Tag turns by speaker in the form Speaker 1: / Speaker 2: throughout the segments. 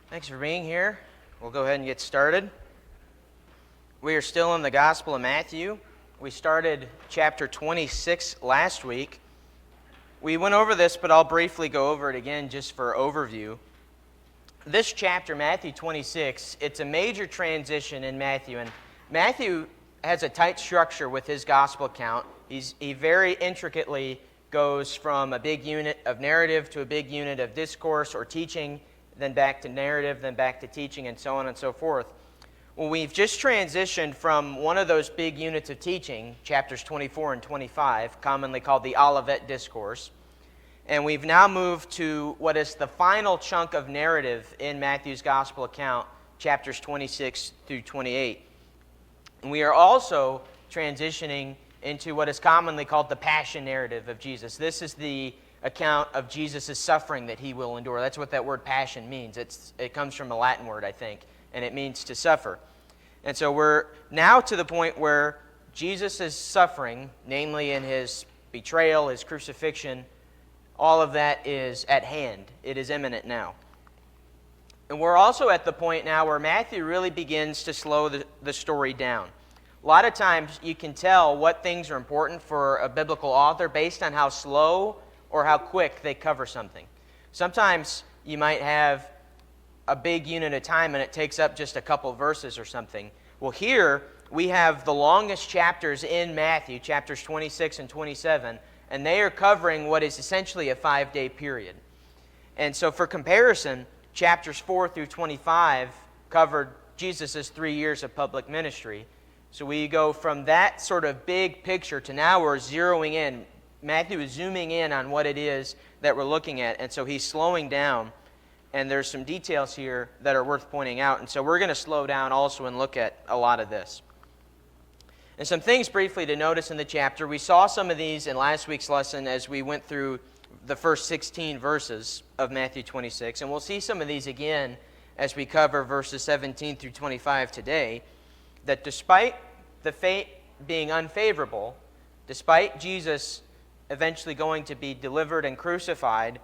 Speaker 1: Thanks for being here. We'll go ahead and get started. We are still in the Gospel of Matthew. We started chapter 26 last week. We went over this, but I'll briefly go over it again just for overview. This chapter, Matthew 26, it's a major transition in Matthew. And Matthew has a tight structure with his gospel account. He very intricately goes from a big unit of narrative to a big unit of discourse or teaching, then back to narrative, then back to teaching, and so on and so forth. Well, we've just transitioned from one of those big units of teaching, chapters 24 and 25, commonly called the Olivet Discourse, and we've now moved to what is the final chunk of narrative in Matthew's gospel account, chapters 26 through 28. And we are also transitioning into what is commonly called the Passion narrative of Jesus. This is the account of Jesus' suffering that he will endure. That's what that word passion means. It comes from a Latin word, I think, and it means to suffer. And so we're now to the point where Jesus is suffering, namely in his betrayal, his crucifixion. All of that is at hand. It is imminent now. And we're also at the point now where Matthew really begins to slow the story down. A lot of times you can tell what things are important for a biblical author based on how slow or how quick they cover something. Sometimes you might have a big unit of time and it takes up just a couple verses or something. Well, here we have the longest chapters in Matthew, chapters 26 and 27, and they are covering what is essentially a 5-day period. And so for comparison, chapters 4 through 25 covered Jesus' 3 years of public ministry. So we go from that sort of big picture to now we're zeroing in. Matthew is zooming in on what it is that we're looking at, and so he's slowing down, and there's some details here that are worth pointing out, and so we're going to slow down also and look at a lot of this. And some things briefly to notice in the chapter. We saw some of these in last week's lesson as we went through the first 16 verses of Matthew 26, and we'll see some of these again as we cover verses 17 through 25 today, that despite the fate being unfavorable, despite Jesus eventually going to be delivered and crucified,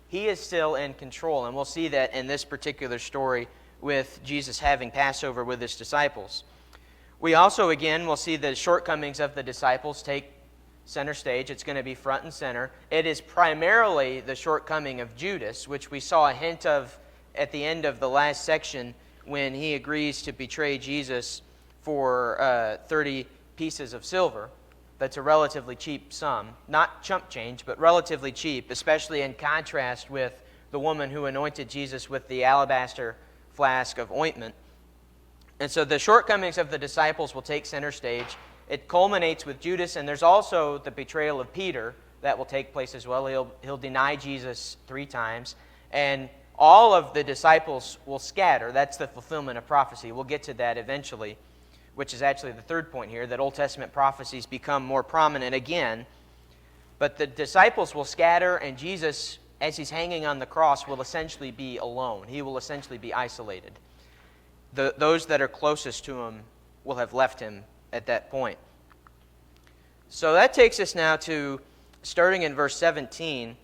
Speaker 1: he is still in control. And we'll see that in this particular story with Jesus having Passover with his disciples. We also, again, will see the shortcomings of the disciples take center stage. It's going to be front and center. It is primarily the shortcoming of Judas, which we saw a hint of at the end of the last section when he agrees to betray Jesus for 30 pieces of silver. That's a relatively cheap sum. Not chump change, but relatively cheap, especially in contrast with the woman who anointed Jesus with the alabaster flask of ointment. And so the shortcomings of the disciples will take center stage. It culminates with Judas, and there's also the betrayal of Peter that will take place as well. He'll deny Jesus 3 times, and all of the disciples will scatter. That's the fulfillment of prophecy. We'll get to that eventually, which is actually the third point here, that Old Testament prophecies become more prominent again. But the disciples will scatter, and Jesus, as he's hanging on the cross, will essentially be alone. He will essentially be isolated. Those that are closest to him will have left him at that point. So that takes us now to, starting in verse 17,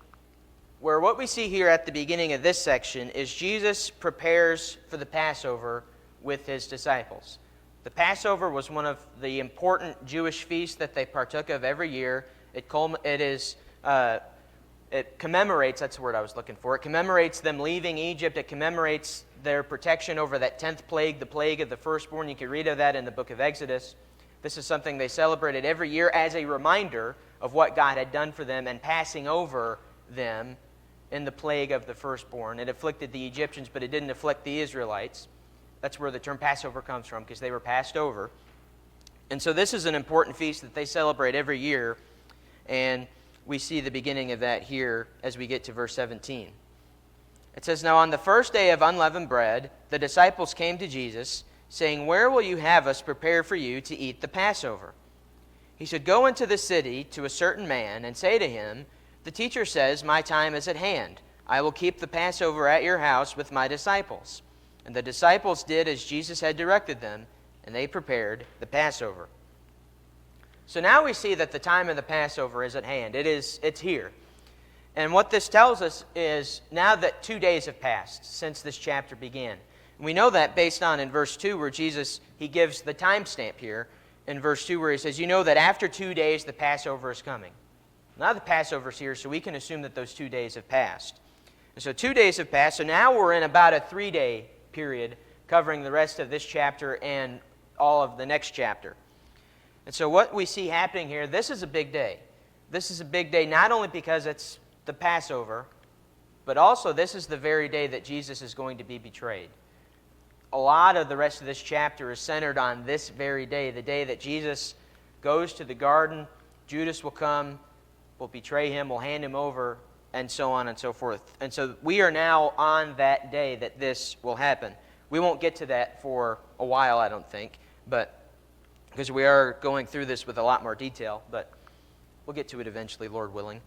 Speaker 1: where what we see here at the beginning of this section is Jesus prepares for the Passover with his disciples. The Passover was one of the important Jewish feasts that they partook of every year. It commemorates, that's the word I was looking for, it commemorates them leaving Egypt. It commemorates their protection over that 10th plague, the plague of the firstborn. You can read of that in the book of Exodus. This is something they celebrated every year as a reminder of what God had done for them and passing over them in the plague of the firstborn. It afflicted the Egyptians, but it didn't afflict the Israelites. That's where the term Passover comes from, because they were passed over. And so this is an important feast that they celebrate every year, and we see the beginning of that here as we get to verse 17. It says, "Now on the first day of unleavened bread, the disciples came to Jesus, saying, 'Where will you have us prepare for you to eat the Passover?' He said, 'Go into the city to a certain man, and say to him, the teacher says, my time is at hand. I will keep the Passover at your house with my disciples.' And the disciples did as Jesus had directed them, and they prepared the Passover." So now we see that the time of the Passover is at hand. It's here. And what this tells us is now that 2 days have passed since this chapter began. And we know that based on in verse 2 where Jesus, he gives the timestamp here in verse 2 where he says, you know that after 2 days the Passover is coming. Now the Passover's here, so we can assume that those 2 days have passed. And so 2 days have passed, so now we're in about a 3-day period covering the rest of this chapter and all of the next chapter. And so what we see happening here, this is a big day. This is a big day not only because it's the Passover, but also this is the very day that Jesus is going to be betrayed. A lot of the rest of this chapter is centered on this very day, the day that Jesus goes to the garden, Judas will come, will betray him, will hand him over, and so on and so forth. And so we are now on that day that this will happen. We won't get to that for a while, I don't think, but because we are going through this with a lot more detail, but we'll get to it eventually, Lord willing.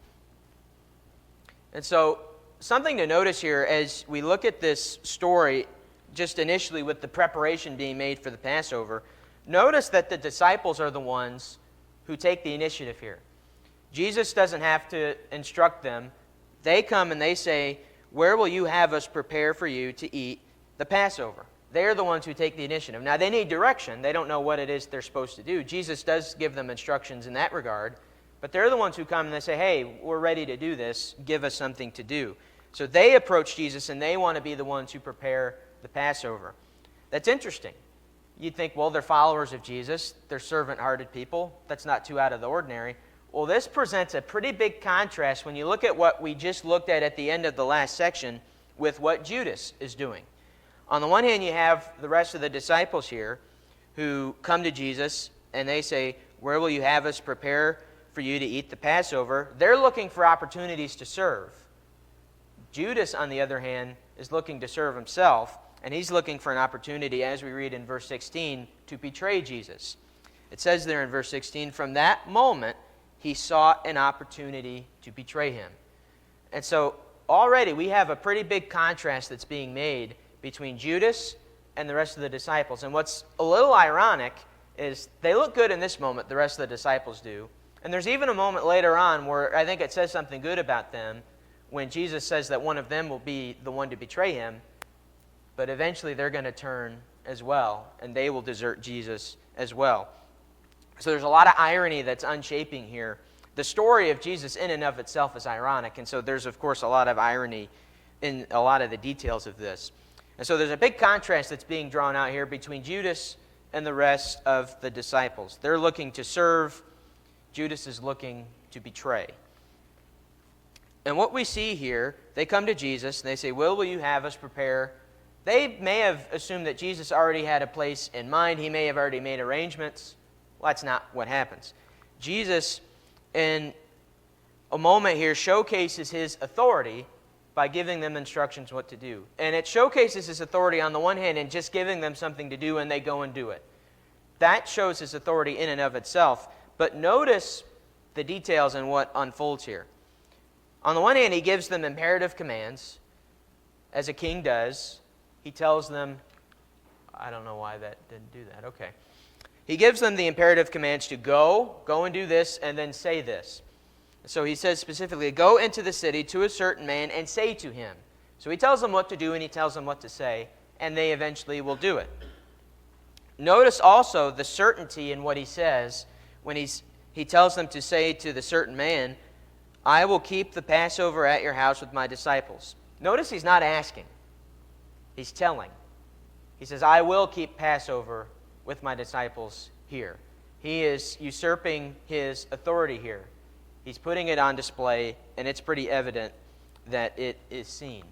Speaker 1: And so something to notice here as we look at this story, just initially with the preparation being made for the Passover, notice that the disciples are the ones who take the initiative here. Jesus doesn't have to instruct them. They come and they say, where will you have us prepare for you to eat the Passover? They're the ones who take the initiative. Now, they need direction. They don't know what it is they're supposed to do. Jesus does give them instructions in that regard, but they're the ones who come and they say, hey, we're ready to do this. Give us something to do. So they approach Jesus and they want to be the ones who prepare the Passover. That's interesting. You'd think, well, they're followers of Jesus. They're servant-hearted people. That's not too out of the ordinary. Well, this presents a pretty big contrast when you look at what we just looked at the end of the last section with what Judas is doing. On the one hand, you have the rest of the disciples here who come to Jesus and they say, where will you have us prepare for you to eat the Passover? They're looking for opportunities to serve. Judas, on the other hand, is looking to serve himself, and he's looking for an opportunity, as we read in verse 16, to betray Jesus. It says there in verse 16, from that moment, he sought an opportunity to betray him. And so already we have a pretty big contrast that's being made between Judas and the rest of the disciples. And what's a little ironic is they look good in this moment, the rest of the disciples do. And there's even a moment later on where I think it says something good about them when Jesus says that one of them will be the one to betray him, but eventually they're going to turn as well, and they will desert Jesus as well. So there's a lot of irony that's unshaping here. The story of Jesus in and of itself is ironic, and so there's, of course, a lot of irony in a lot of the details of this. And so there's a big contrast that's being drawn out here between Judas and the rest of the disciples. They're looking to serve. Judas is looking to betray. And what we see here, they come to Jesus and they say, will you have us prepare? They may have assumed that Jesus already had a place in mind. He may have already made arrangements. Well, that's not what happens. Jesus, in a moment here, showcases his authority by giving them instructions what to do. And it showcases his authority on the one hand in just giving them something to do and they go and do it. That shows his authority in and of itself. But notice the details in what unfolds here. On the one hand, he gives them imperative commands, as a king does. He tells them, I don't know why that didn't do that. Okay. He gives them the imperative commands to go and do this, and then say this. So he says specifically, go into the city to a certain man and say to him. So he tells them what to do and he tells them what to say, and they eventually will do it. Notice also the certainty in what he says when he tells them to say to the certain man, I will keep the Passover at your house with my disciples. Notice he's not asking. He's telling. He says, I will keep Passover with my disciples here. He is usurping his authority here. He's putting it on display, and it's pretty evident that it is seen.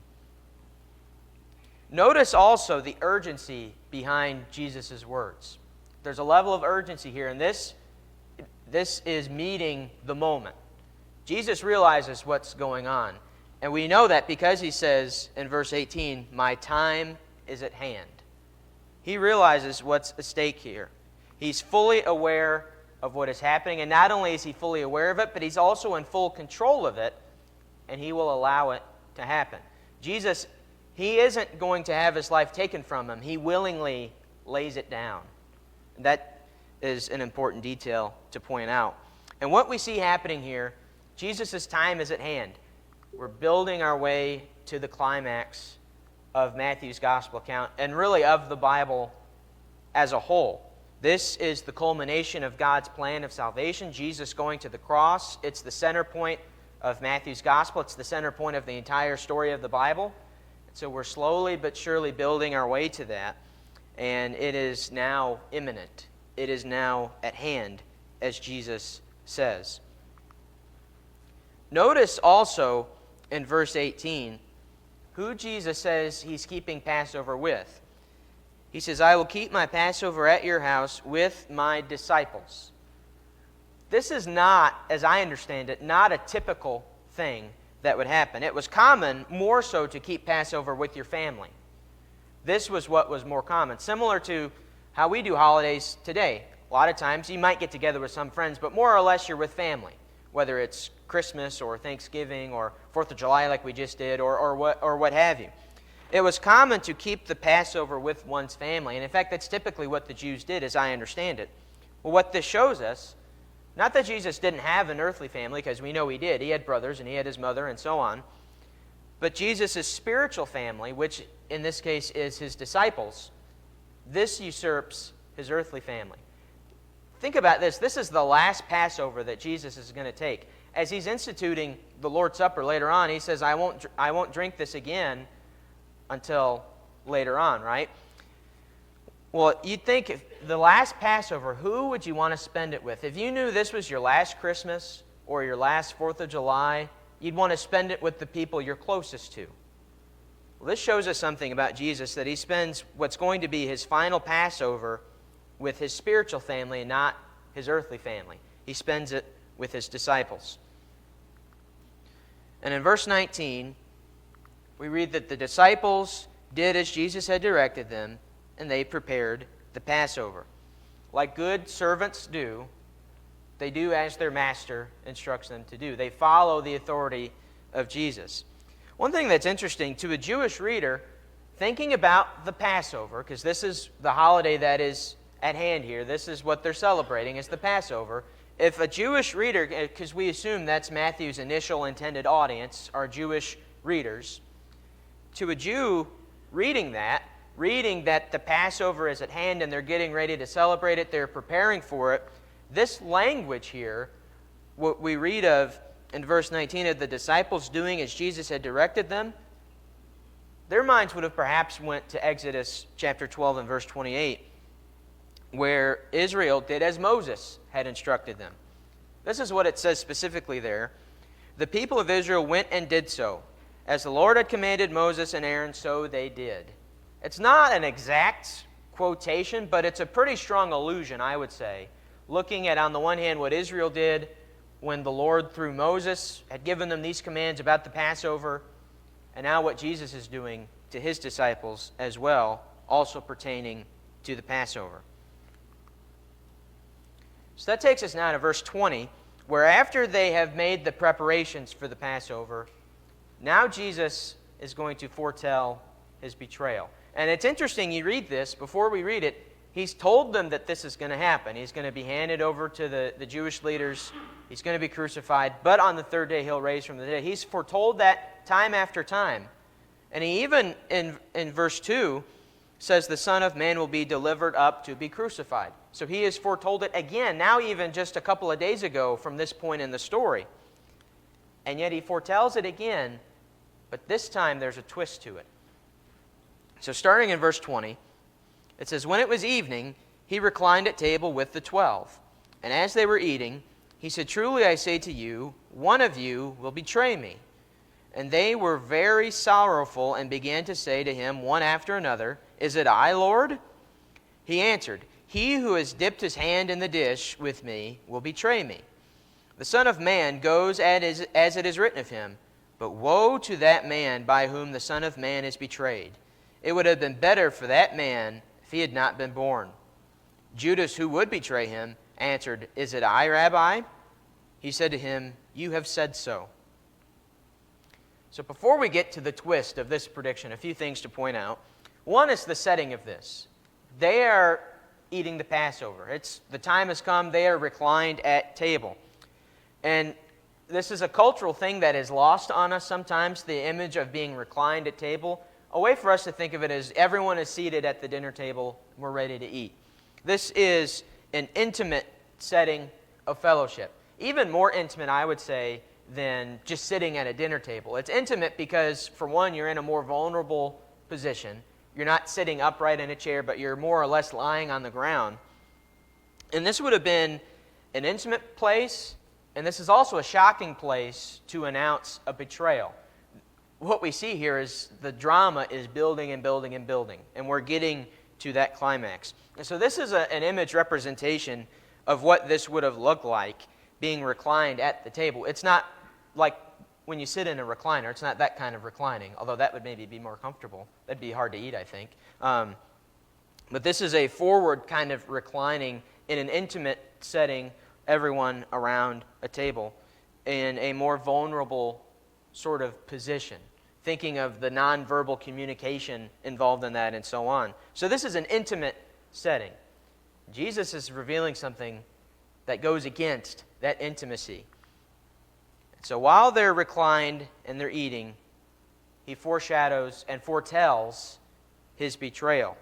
Speaker 1: Notice also the urgency behind Jesus' words. There's a level of urgency here, and this is meeting the moment. Jesus realizes what's going on, and we know that because he says in verse 18, my time is at hand. He realizes what's at stake here. He's fully aware of what is happening, and not only is he fully aware of it, but he's also in full control of it, and he will allow it to happen. Jesus, he isn't going to have his life taken from him. He willingly lays it down. That is an important detail to point out. And what we see happening here, Jesus' time is at hand. We're building our way to the climax of Matthew's gospel account, and really of the Bible as a whole. This is the culmination of God's plan of salvation, Jesus going to the cross. It's the center point of Matthew's gospel. It's the center point of the entire story of the Bible. So we're slowly but surely building our way to that, and it is now imminent. It is now at hand, as Jesus says. Notice also in verse 18 who Jesus says he's keeping Passover with. He says, I will keep my Passover at your house with my disciples. This is not, as I understand it, not a typical thing that would happen. It was common, more so, to keep Passover with your family. This was what was more common. Similar to how we do holidays today. A lot of times you might get together with some friends, but more or less you're with family, whether it's Christmas or Thanksgiving or 4th of July like we just did or what have you. It was common to keep the Passover with one's family, and in fact that's typically what the Jews did, as I understand it. Well, what this shows us, not that Jesus didn't have an earthly family, because we know he did. He had brothers and he had his mother and so on. But Jesus' spiritual family, which in this case is his disciples, this usurps his earthly family. Think about this. This is the last Passover that Jesus is going to take. As he's instituting the Lord's Supper later on, he says, I won't drink this again until later on, right? Well, you'd think if the last Passover, who would you want to spend it with? If you knew this was your last Christmas or your last 4th of July, you'd want to spend it with the people you're closest to. Well, this shows us something about Jesus, that he spends what's going to be his final Passover with his spiritual family and not his earthly family. He spends it with his disciples. And in verse 19, we read that the disciples did as Jesus had directed them, and they prepared the Passover. Like good servants do, they do as their master instructs them to do. They follow the authority of Jesus. One thing that's interesting to a Jewish reader, thinking about the Passover, because this is the holiday that is at hand here, this is what they're celebrating, is the Passover. If a Jewish reader, because we assume that's Matthew's initial intended audience, are Jewish readers, to a Jew reading that the Passover is at hand and they're getting ready to celebrate it, they're preparing for it, this language here, what we read of in verse 19 of the disciples doing as Jesus had directed them, their minds would have perhaps went to Exodus chapter 12 and verse 28, where Israel did as Moses had instructed them. This is what it says specifically there. The people of Israel went and did so. As the Lord had commanded Moses and Aaron, so they did. It's not an exact quotation, but it's a pretty strong allusion, I would say, looking at, on the one hand, what Israel did when the Lord, through Moses, had given them these commands about the Passover, and now what Jesus is doing to his disciples as well, also pertaining to the Passover. So that takes us now to verse 20, where after they have made the preparations for the Passover, now Jesus is going to foretell his betrayal. And it's interesting, you read this, before we read it, he's told them that this is going to happen. He's going to be handed over to the Jewish leaders. He's going to be crucified, but on the third day he'll raise from the dead. He's foretold that time after time. And he even, in verse 2, says the Son of Man will be delivered up to be crucified. So he has foretold it again, now even just a couple of days ago from this point in the story. And yet he foretells it again, but this time there's a twist to it. So starting in verse 20, it says, When it was evening, he reclined at table with the 12. And as they were eating, he said, Truly I say to you, one of you will betray me. And they were very sorrowful and began to say to him one after another, Is it I, Lord? He answered, He who has dipped his hand in the dish with me will betray me. The Son of Man goes as it is written of him, but woe to that man by whom the Son of Man is betrayed. It would have been better for that man if he had not been born. Judas, who would betray him, answered, Is it I, Rabbi? He said to him, You have said so. So before we get to the twist of this prediction, a few things to point out. One is the setting of this. They are eating the Passover. The time has come. They are reclined at table. And this is a cultural thing that is lost on us sometimes, the image of being reclined at table. A way for us to think of it is everyone is seated at the dinner table, we're ready to eat. This is an intimate setting of fellowship. Even more intimate, I would say, than just sitting at a dinner table. It's intimate because, for one, you're in a more vulnerable position. You're not sitting upright in a chair, but you're more or less lying on the ground. And this would have been an intimate place, and this is also a shocking place to announce a betrayal. What we see here is the drama is building and building and building, and we're getting to that climax. And so this is an image representation of what this would have looked like being reclined at the table. It's not like when you sit in a recliner. It's not that kind of reclining, although that would maybe be more comfortable. That'd be hard to eat, I think. But this is a forward kind of reclining in an intimate setting, everyone around a table, in a more vulnerable sort of position, thinking of the nonverbal communication involved in that and so on. So this is an intimate setting. Jesus is revealing something that goes against that intimacy. So while they're reclined and they're eating, he foreshadows and foretells his betrayal.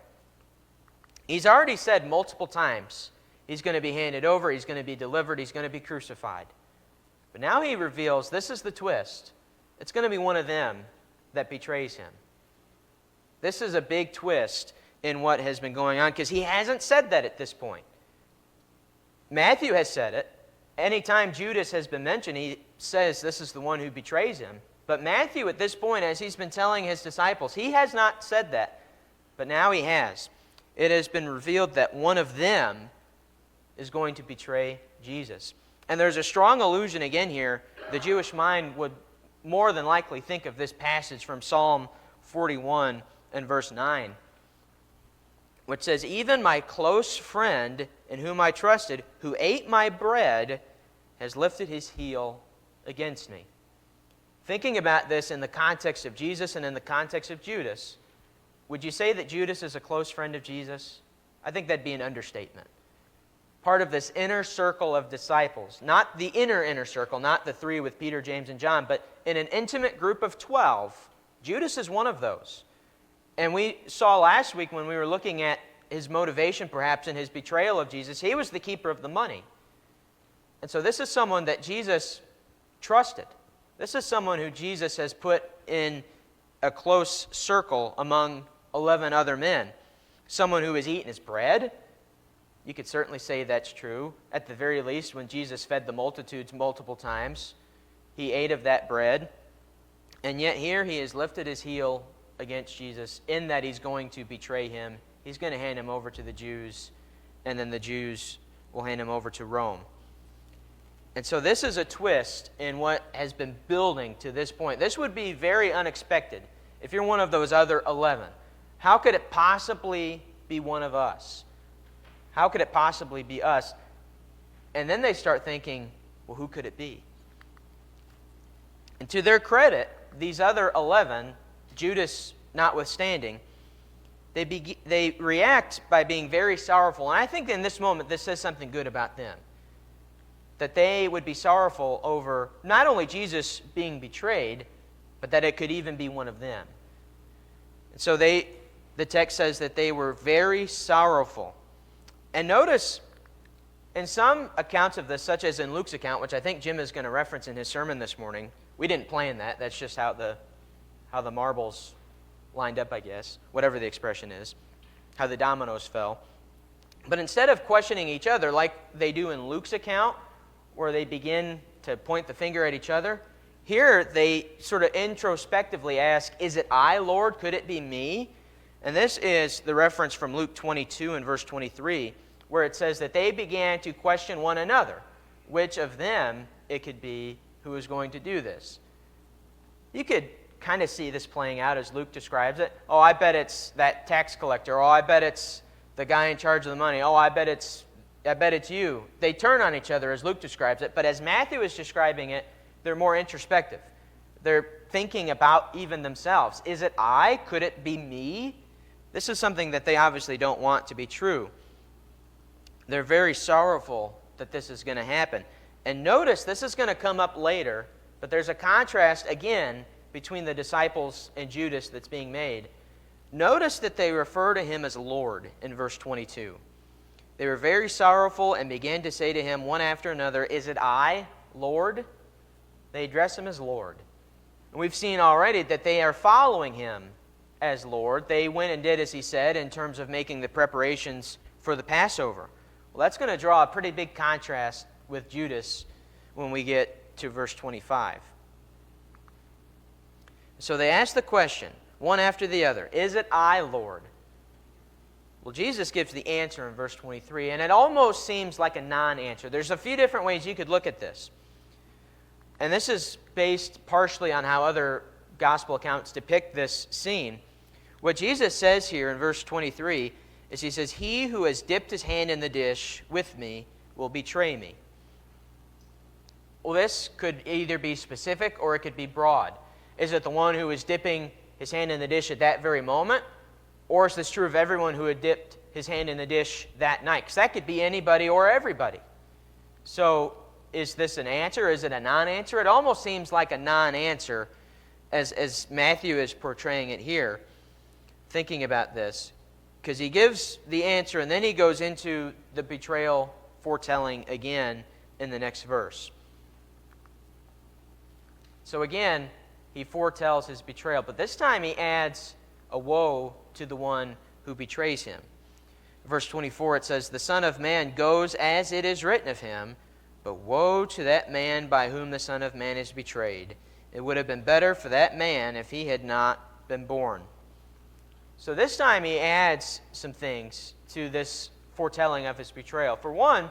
Speaker 1: He's already said multiple times he's going to be handed over, he's going to be delivered, he's going to be crucified. But now he reveals this is the twist. It's going to be one of them that betrays him. This is a big twist in what has been going on because he hasn't said that at this point. Matthew has said it. Anytime Judas has been mentioned, he says this is the one who betrays him. But Matthew, at this point, as he's been telling his disciples, he has not said that. But now he has. It has been revealed that one of them is going to betray Jesus. And there's a strong allusion again here. The Jewish mind would more than likely think of this passage from Psalm 41 and verse 9, which says, "Even my close friend in whom I trusted, who ate my bread, has lifted his heel against me." Thinking about this in the context of Jesus and in the context of Judas, would you say that Judas is a close friend of Jesus? I think that'd be an understatement. Part of this inner circle of disciples, not the inner circle, not the three with Peter, James, and John, but in an intimate group of 12, Judas is one of those. And we saw last week when we were looking at his motivation perhaps in his betrayal of Jesus, he was the keeper of the money. And so this is someone that Jesus trusted. This is someone who Jesus has put in a close circle among 11 other men. Someone who has eaten his bread. You could certainly say that's true. At the very least, when Jesus fed the multitudes multiple times, he ate of that bread. And yet here he has lifted his heel against Jesus in that he's going to betray him. He's going to hand him over to the Jews, and then the Jews will hand him over to Rome. And so this is a twist in what has been building to this point. This would be very unexpected if you're one of those other 11. How could it possibly be one of us? How could it possibly be us? And then they start thinking, well, who could it be? And to their credit, these other 11, Judas notwithstanding, they react by being very sorrowful. And I think in this moment, this says something good about them. That they would be sorrowful over not only Jesus being betrayed, but that it could even be one of them. And so the text says that they were very sorrowful. And notice, in some accounts of this, such as in Luke's account, which I think Jim is going to reference in his sermon this morning, we didn't plan that. That's just how the marbles lined up, I guess, whatever the expression is, how the dominoes fell. But instead of questioning each other like they do in Luke's account, where they begin to point the finger at each other, here they sort of introspectively ask, is it I, Lord? Could it be me? And this is the reference from Luke 22 and verse 23, where it says that they began to question one another, which of them it could be who is going to do this. You could kind of see this playing out as Luke describes it. Oh, I bet it's that tax collector. Oh, I bet it's the guy in charge of the money. Oh, I bet it's you. They turn on each other as Luke describes it, but as Matthew is describing it, they're more introspective. They're thinking about even themselves. Is it I? Could it be me? This is something that they obviously don't want to be true. They're very sorrowful that this is going to happen. And notice, this is going to come up later, but there's a contrast again between the disciples and Judas that's being made. Notice that they refer to him as Lord in verse 22. They were very sorrowful and began to say to him one after another, "Is it I, Lord?" They address him as Lord. And we've seen already that they are following him as Lord. They went and did as he said in terms of making the preparations for the Passover. Well, that's going to draw a pretty big contrast with Judas when we get to verse 25. So they ask the question, one after the other, "Is it I, Lord?" Well, Jesus gives the answer in verse 23, and it almost seems like a non-answer. There's a few different ways you could look at this. And this is based partially on how other gospel accounts depict this scene. What Jesus says here in verse 23 is he says, "He who has dipped his hand in the dish with me will betray me." Well, this could either be specific or it could be broad. Is it the one who is dipping his hand in the dish at that very moment? Or is this true of everyone who had dipped his hand in the dish that night? Because that could be anybody or everybody. So is this an answer? Is it a non-answer? It almost seems like a non-answer as Matthew is portraying it here, thinking about this. Because he gives the answer and then he goes into the betrayal foretelling again in the next verse. So again, he foretells his betrayal, but this time he adds a woe to the one who betrays him. Verse 24, it says, "The Son of Man goes as it is written of him, but woe to that man by whom the Son of Man is betrayed. It would have been better for that man if he had not been born." So this time he adds some things to this foretelling of his betrayal. For one,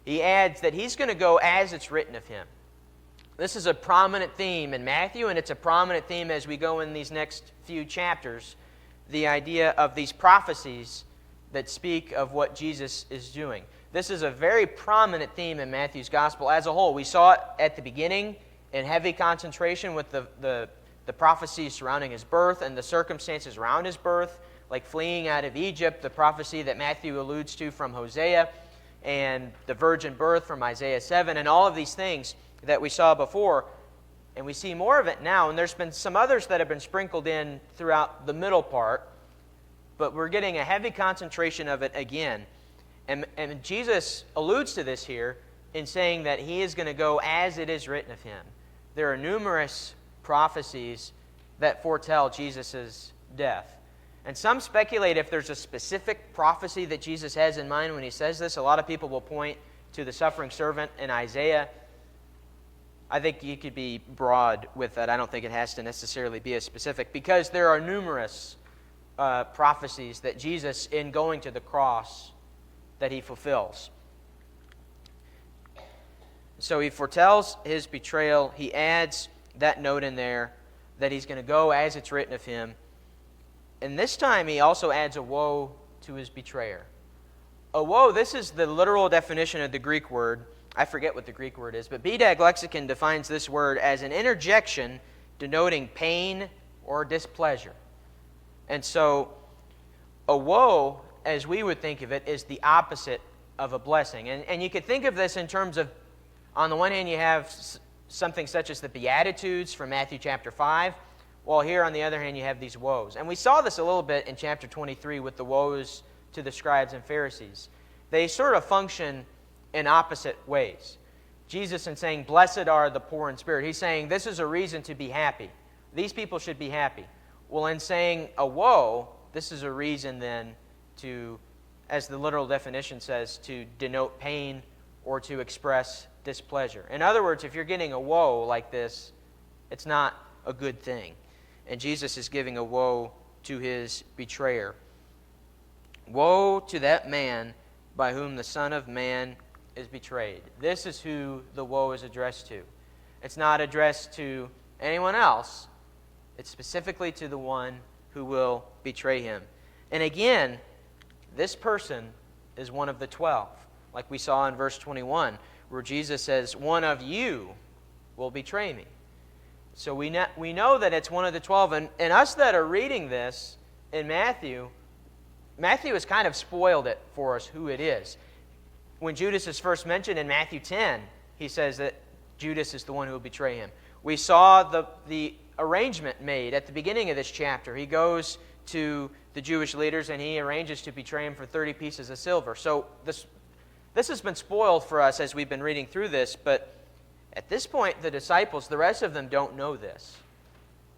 Speaker 1: he adds that he's going to go as it's written of him. This is a prominent theme in Matthew, and it's a prominent theme as we go in these next few chapters, the idea of these prophecies that speak of what Jesus is doing. This is a very prominent theme in Matthew's gospel as a whole. We saw it at the beginning in heavy concentration with the prophecies surrounding his birth and the circumstances around his birth, like fleeing out of Egypt, the prophecy that Matthew alludes to from Hosea, and the virgin birth from Isaiah 7, and all of these things that we saw before. And we see more of it now, and there's been some others that have been sprinkled in throughout the middle part, but we're getting a heavy concentration of it again. And Jesus alludes to this here in saying that he is going to go as it is written of him. There are numerous prophecies that foretell Jesus' death. And some speculate if there's a specific prophecy that Jesus has in mind when he says this. A lot of people will point to the suffering servant in Isaiah. I think you could be broad with that. I don't think it has to necessarily be a specific, because there are numerous prophecies that Jesus, in going to the cross, that he fulfills. So he foretells his betrayal. He adds that note in there that he's going to go as it's written of him. And this time he also adds a woe to his betrayer. A woe, this is the literal definition of the Greek word. I forget what the Greek word is, but BDAG Lexicon defines this word as an interjection denoting pain or displeasure. And so a woe, as we would think of it, is the opposite of a blessing. And you could think of this in terms of, on the one hand, you have something such as the Beatitudes from Matthew chapter 5, while here, on the other hand, you have these woes. And we saw this a little bit in chapter 23 with the woes to the scribes and Pharisees. They sort of function in opposite ways. Jesus, in saying, "Blessed are the poor in spirit," he's saying this is a reason to be happy. These people should be happy. Well, in saying a woe, this is a reason then to, as the literal definition says, to denote pain or to express displeasure. In other words, if you're getting a woe like this, it's not a good thing. And Jesus is giving a woe to his betrayer. Woe to that man by whom the Son of Man is betrayed. This is who the woe is addressed to. It's not addressed to anyone else. It's specifically to the one who will betray him. And again, this person is one of the 12, like we saw in verse 21, where Jesus says, "One of you will betray me." So we know that it's one of the 12. And us that are reading this in Matthew has kind of spoiled it for us who it is. When Judas is first mentioned in Matthew 10, he says that Judas is the one who will betray him. We saw the arrangement made at the beginning of this chapter. He goes to the Jewish leaders and he arranges to betray him for 30 pieces of silver. So this has been spoiled for us as we've been reading through this, but at this point, the disciples, the rest of them don't know this.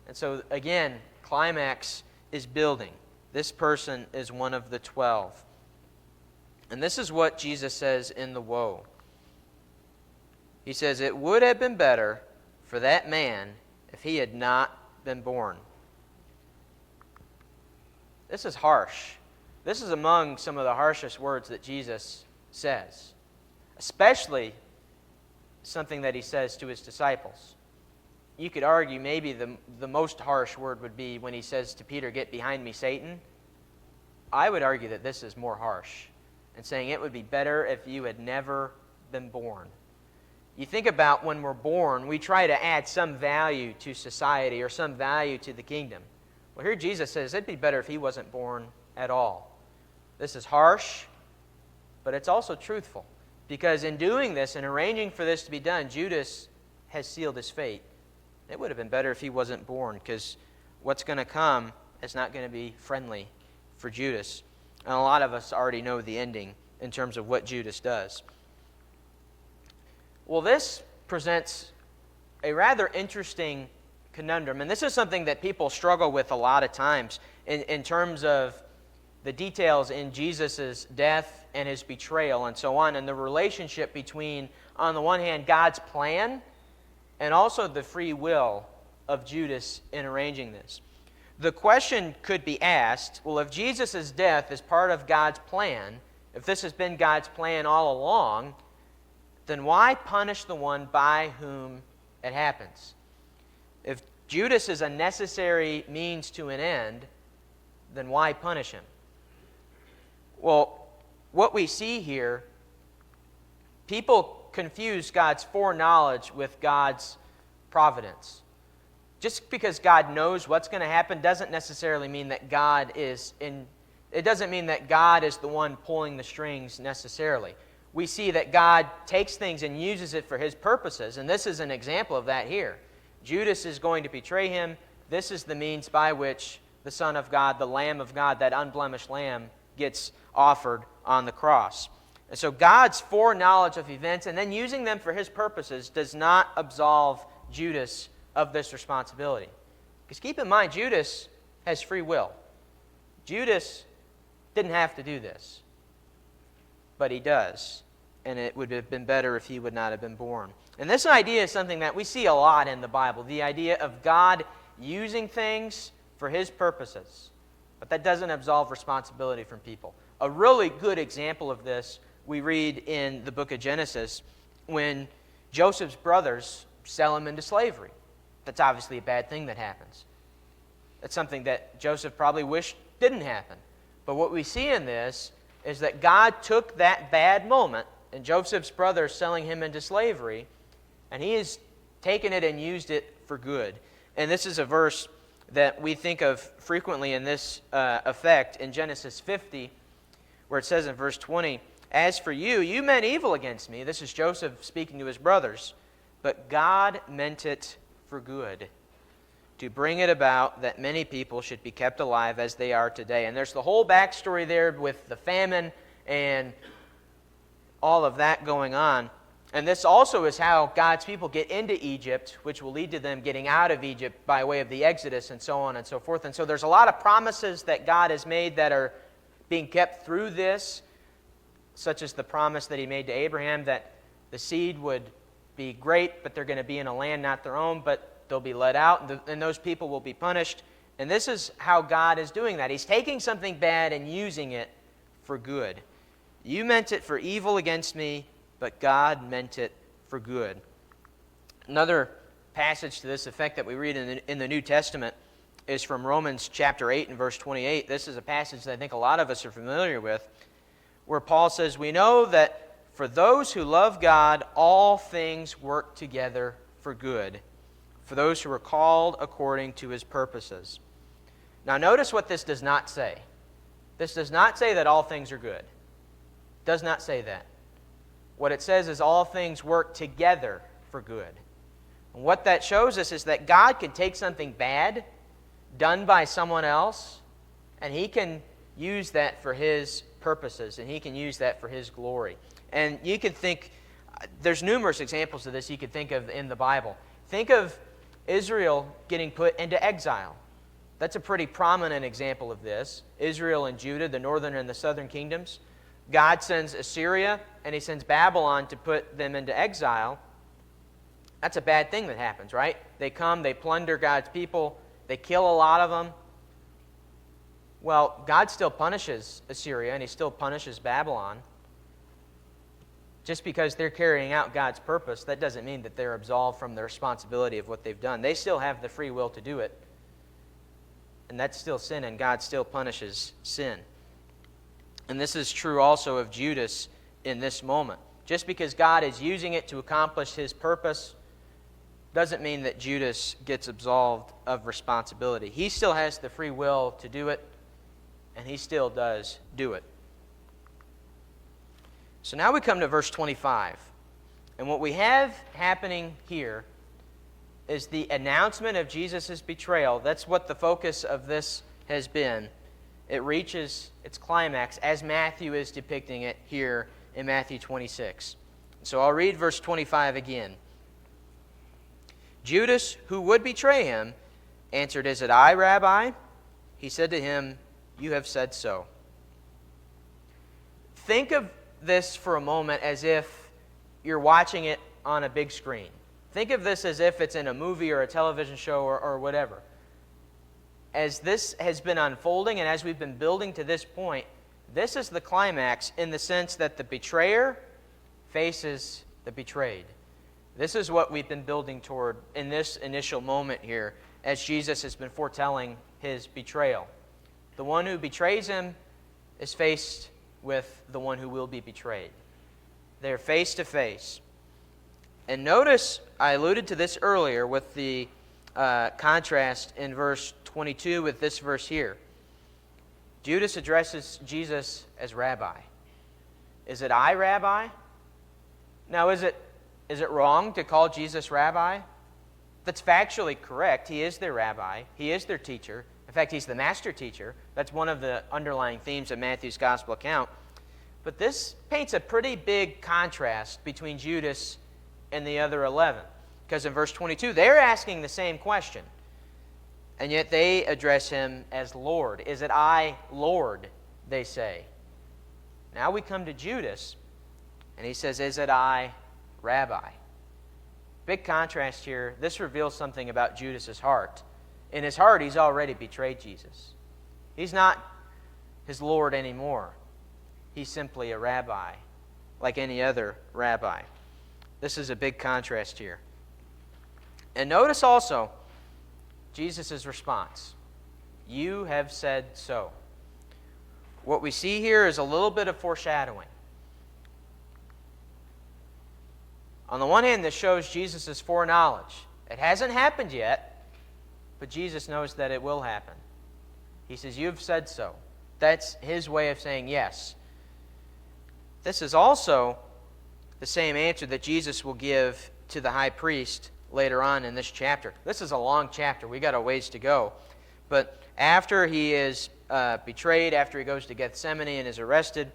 Speaker 1: And so again, climax is building. This person is one of the 12. And this is what Jesus says in the woe. He says, "It would have been better for that man if he had not been born." This is harsh. This is among some of the harshest words that Jesus says, especially something that he says to his disciples. You could argue maybe the most harsh word would be when he says to Peter, "Get behind me, Satan." I would argue that this is more harsh, and saying it would be better if you had never been born. You think about when we're born, we try to add some value to society or some value to the kingdom. Well, here Jesus says it'd be better if he wasn't born at all. This is harsh, but it's also truthful. Because in doing this and arranging for this to be done, Judas has sealed his fate. It would have been better if he wasn't born, because what's going to come is not going to be friendly for Judas. And a lot of us already know the ending in terms of what Judas does. Well, this presents a rather interesting conundrum. And this is something that people struggle with a lot of times in terms of the details in Jesus' death and his betrayal and so on, and the relationship between, on the one hand, God's plan and also the free will of Judas in arranging this. The question could be asked, well, if Jesus' death is part of God's plan, if this has been God's plan all along, then why punish the one by whom it happens? If Judas is a necessary means to an end, then why punish him? Well, what we see here, people confuse God's foreknowledge with God's providence. Just because God knows what's going to happen doesn't necessarily mean that it doesn't mean that God is the one pulling the strings necessarily. We see that God takes things and uses it for his purposes, and this is an example of that here. Judas is going to betray him. This is the means by which the Son of God, the Lamb of God, that unblemished Lamb, gets offered on the cross. And so God's foreknowledge of events and then using them for his purposes does not absolve Judas of this responsibility. Because keep in mind, Judas has free will. Judas didn't have to do this, but he does. And it would have been better if he would not have been born. And this idea is something that we see a lot in the Bible, the idea of God using things for his purposes. But that doesn't absolve responsibility from people. A really good example of this we read in the book of Genesis when Joseph's brothers sell him into slavery. That's obviously a bad thing that happens. That's something that Joseph probably wished didn't happen. But what we see in this is that God took that bad moment in Joseph's brothers selling him into slavery, and he has taken it and used it for good. And this is a verse that we think of frequently in this effect in Genesis 50, where it says in verse 20, "As for you, you meant evil against me." This is Joseph speaking to his brothers. "But God meant it for good, to bring it about that many people should be kept alive as they are today." And there's the whole backstory there with the famine and all of that going on. And this also is how God's people get into Egypt, which will lead to them getting out of Egypt by way of the Exodus and so on and so forth. And so there's a lot of promises that God has made that are being kept through this, such as the promise that he made to Abraham that the seed would be great, but they're going to be in a land not their own, but they'll be let out, and those people will be punished. And this is how God is doing that. He's taking something bad and using it for good. "You meant it for evil against me, but God meant it for good." Another passage to this effect that we read in the New Testament is from Romans chapter 8 and verse 28. This is a passage that I think a lot of us are familiar with, where Paul says, "We know that for those who love God, all things work together for good, for those who are called according to his purposes." Now notice what this does not say. This does not say that all things are good. It does not say that. what it says is all things work together for good. And what that shows us is that God can take something bad done by someone else, and He can use that for His purposes, and He can use that for His glory. And you can think, there's numerous examples of this you could think of in the Bible. Think of Israel getting put into exile. That's a pretty prominent example of this. Israel and Judah, the northern and the southern kingdoms. God sends Assyria and He sends Babylon to put them into exile. That's a bad thing that happens, right? They come, they plunder God's people, they kill a lot of them. Well, God still punishes Assyria and He still punishes Babylon. Just because they're carrying out God's purpose, that doesn't mean that they're absolved from the responsibility of what they've done. They still have the free will to do it. And that's still sin, and God still punishes sin. And this is true also of Judas in this moment. Just because God is using it to accomplish His purpose doesn't mean that Judas gets absolved of responsibility. He still has the free will to do it, and he still does do it. So now we come to verse 25. And what we have happening here is the announcement of Jesus' betrayal. That's what the focus of this has been. It reaches its climax as Matthew is depicting it here in Matthew 26. So I'll read verse 25 again. Judas, who would betray Him, answered, "Is it I, Rabbi?" He said to him, "You have said so." Think of this for a moment as if you're watching it on a big screen. Think of this as if it's in a movie or a television show or whatever. As this has been unfolding and as we've been building to this point, this is the climax in the sense that the betrayer faces the betrayed. This is what we've been building toward in this initial moment here as Jesus has been foretelling His betrayal. The one who betrays Him is faced with the one who will be betrayed. They're face to face. And notice, I alluded to this earlier with the contrast in verse 22 with this verse here. Judas addresses Jesus as Rabbi. Is it I, Rabbi? Now, is it wrong to call Jesus Rabbi? That's factually correct. He is their rabbi. He is their teacher. In fact, He's the master teacher. That's one of the underlying themes of Matthew's gospel account. But this paints a pretty big contrast between Judas and the other 11. Because in verse 22, they're asking the same question. And yet they address Him as Lord. Is it I, Lord, they say. Now we come to Judas, and he says, is it I, Rabbi? Big contrast here. This reveals something about Judas' heart. In his heart, he's already betrayed Jesus. He's not His Lord anymore. He's simply a rabbi, like any other rabbi. This is a big contrast here. And notice also Jesus' response. You have said so. What we see here is a little bit of foreshadowing. On the one hand, this shows Jesus' foreknowledge. It hasn't happened yet, but Jesus knows that it will happen. He says, you've said so. That's His way of saying yes. This is also the same answer that Jesus will give to the high priest later on in this chapter. This is a long chapter. We got a ways to go. But after He is betrayed, after He goes to Gethsemane and is arrested,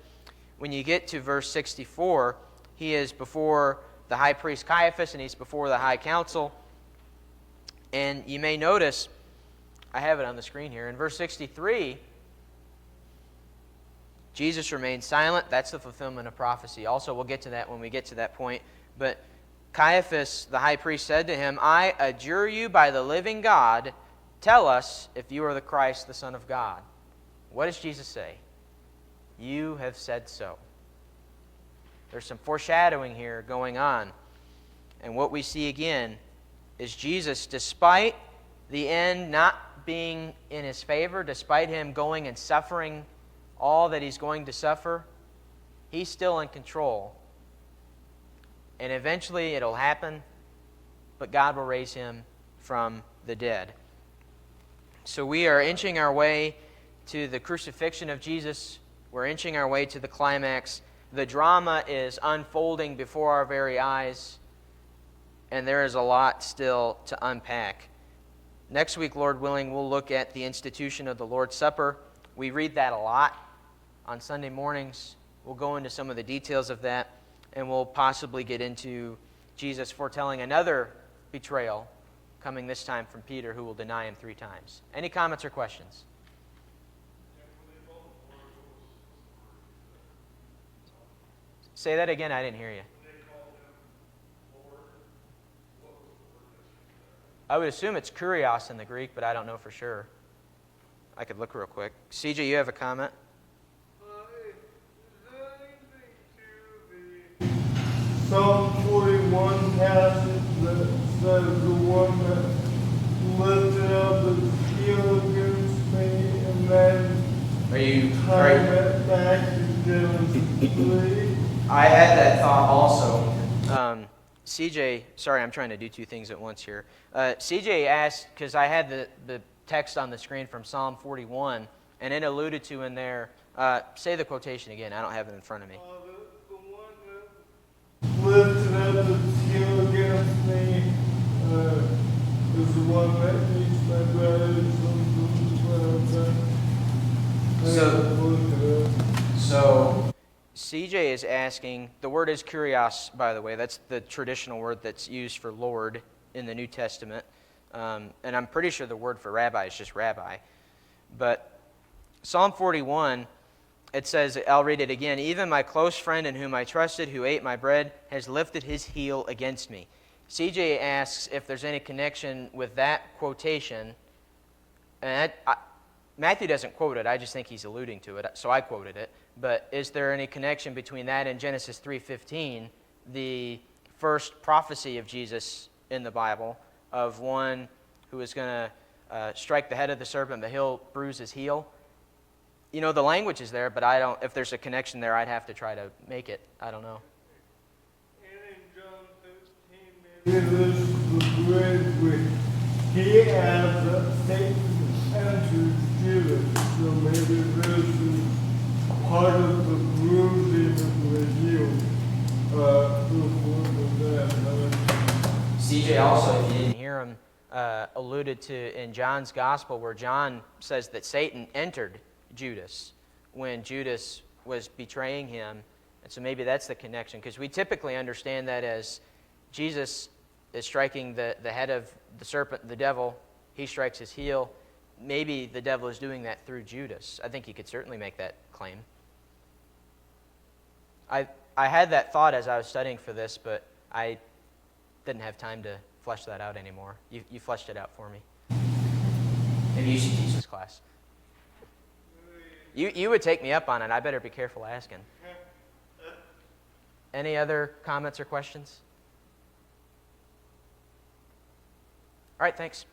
Speaker 1: when you get to verse 64, He is before the high priest Caiaphas and He's before the high council. And you may notice, I have it on the screen here, in verse 63, Jesus remained silent. That's the fulfillment of prophecy. Also, we'll get to that when we get to that point. But Caiaphas, the high priest, said to him, I adjure you by the living God, tell us if you are the Christ, the Son of God. What does Jesus say? You have said so. There's some foreshadowing here going on. And what we see again is Jesus, despite the end not being in His favor, despite Him going and suffering all that He's going to suffer, He's still in control. And eventually it'll happen, but God will raise Him from the dead. So we are inching our way to the crucifixion of Jesus. We're inching our way to the climax The drama is unfolding before our very eyes, and there is a lot still to unpack. Next week, Lord willing, we'll look at the institution of the Lord's Supper. We read that a lot on Sunday mornings. We'll go into some of the details of that, and we'll possibly get into Jesus foretelling another betrayal coming this time from Peter, who will deny him 3 times. Any comments or questions? Say that again, I didn't hear you. I would assume it's kurios in the Greek, but I don't know for sure. I could look real quick. CJ, you have a comment?
Speaker 2: Psalm 41 passage that says the one that lifted up his heel against me and then turned it back against me.
Speaker 1: I had that thought also. CJ, sorry, I'm trying to do 2 things at once here. CJ asked, because I had the text on the screen from Psalm 41, and it alluded to in there, say the quotation again, I don't have it in front of me.
Speaker 2: The one that lifted up his heel against me is the one that eats my bread.
Speaker 1: So CJ is asking, the word is kurios, by the way. That's the traditional word that's used for Lord in the New Testament. And I'm pretty sure the word for rabbi is just rabbi. But Psalm 41, it says, I'll read it again, even my close friend in whom I trusted, who ate my bread, has lifted his heel against me. CJ asks if there's any connection with that quotation. And Matthew doesn't quote it, I just think he's alluding to it, so I quoted it. But is there any connection between that and Genesis 3:15, the first prophecy of Jesus in the Bible, of one who is going to strike the head of the serpent, but he'll bruise his heel? You know, the language is there, but I don't. If there's a connection there, I'd have to try to make it. I don't know.
Speaker 2: And in John 15, it is the bridge where he adds that Satan entered Judas, so maybe this is part of the bruising of the heel before the death.
Speaker 1: CJ also, if you didn't hear him, alluded to in John's Gospel where John says that Satan entered Judas when Judas was betraying him. And so maybe that's the connection, because we typically understand that as Jesus is striking the head of the serpent, the devil, he strikes his heel. Maybe the devil is doing that through Judas. I think you could certainly make that claim. I had that thought as I was studying for this, but I didn't have time to flesh that out anymore. You fleshed it out for me. Maybe you should teach this class. You would take me up on it. I better be careful asking. Any other comments or questions? All right, thanks.